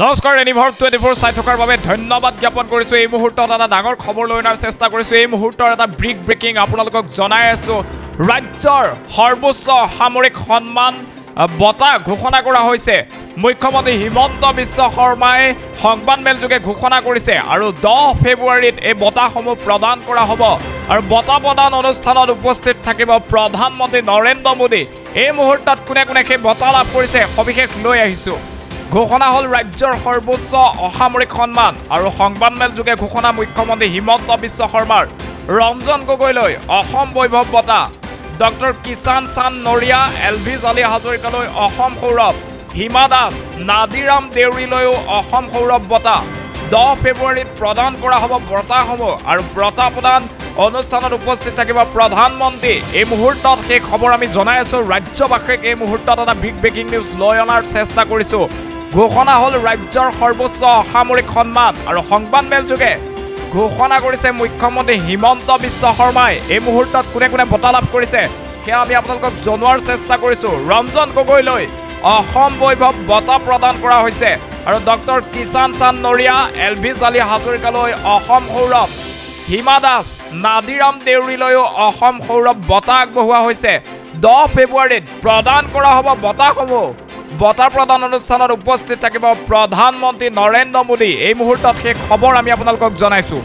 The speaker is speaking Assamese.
নমস্কাৰ এনিভাৰ 24 চাই থকাৰ বাবে ধন্যবাদ জ্ঞাপন কৰিছো। এই মুহূৰ্তত এটা ডাঙৰ খবৰ লৈ অনাৰ চেষ্টা কৰিছো। এই মুহূৰ্তৰ এটা ব্ৰেকিং আপোনালোকক জনাই আছো। ৰাজ্যৰ সৰ্বোচ্চ সামৰিক সন্মান বঁটা ঘোষণা কৰা হৈছে। মুখ্যমন্ত্ৰী হিমন্ত বিশ্ব শৰ্মাই সংবাদমেলযোগে ঘোষণা কৰিছে আৰু 10 ফেব্ৰুৱাৰীত এই বঁটাসমূহ প্ৰদান কৰা হ'ব আৰু বঁটা প্ৰদান অনুষ্ঠানত উপস্থিত থাকিব প্ৰধানমন্ত্ৰী নৰেন্দ্ৰ মোদী। এই মুহূৰ্তত কোনে কোনে সেই বঁটা লাভ কৰিছে সবিশেষ লৈ আহিছো। ঘোষণা হল ৰাজ্যৰ সৰ্বোচ্চ অসামৰিক সন্মান আৰু সংবাদমেলযোগে ঘোষণা মুখ্যমন্ত্ৰী হিমন্ত বিশ্ব শৰ্মাৰ ৰঞ্জন গগৈলৈ অসম বৈভৱ বঁটা, ডক্টৰ কিষাণ চান্দ নৰিয়া, এলভি জালি হাজৰিকালৈ অসম সৌৰভ, হিমা দাস, নাদিৰাম দেউৰীলৈও অসম সৌৰভ বঁটা 10 ফেব্ৰুৱাৰীত প্ৰদান কৰা হ'ব বঁটাসমূহ আৰু বঁটা প্ৰদান অনুষ্ঠানত উপস্থিত থাকিব প্ৰধানমন্ত্ৰী। এই মুহূৰ্তত সেই খবৰ আমি জনাই আছো। ৰাজ্যবাসীক এই মুহূৰ্তত এটা ব্ৰেকিং নিউজ লৈ অনাৰ চেষ্টা কৰিছো। ঘোষণা হল ৰাজ্যৰ সৰ্বোচ্চ সামৰিক সন্মান আৰু সংবাদমেলযোগে ঘোষণা কৰিছে মুখ্যমন্ত্ৰী হিমন্ত বিশ্ব শৰ্মাই। এই মুহূৰ্তত কোনে কোনে বঁটা লাভ কৰিছে সেয়া আমি আপোনালোকক জনোৱাৰ চেষ্টা কৰিছো। ৰঞ্জন গগৈলৈ অসম বৈভৱ বঁটা প্ৰদান কৰা হৈছে আৰু ডক্টৰ কিষাণ চান্দ নৰিয়া, এলভি জালি হাজৰিকালৈ অসম সৌৰভ, হিমা দাস, নাদিৰাম দেউৰীলৈও অসম সৌৰভ বঁটা আগবঢ়োৱা হৈছে। 10 ফেব্ৰুৱাৰীত প্ৰদান কৰা হ'ব বঁটাসমূহ। বঁটা প্ৰদান অনুষ্ঠানত উপস্থিত থাকিব প্ৰধানমন্ত্ৰী নৰেন্দ্ৰ মোদী। এই মুহূৰ্তত সেই খবৰ আমি আপোনালোকক জনাইছো।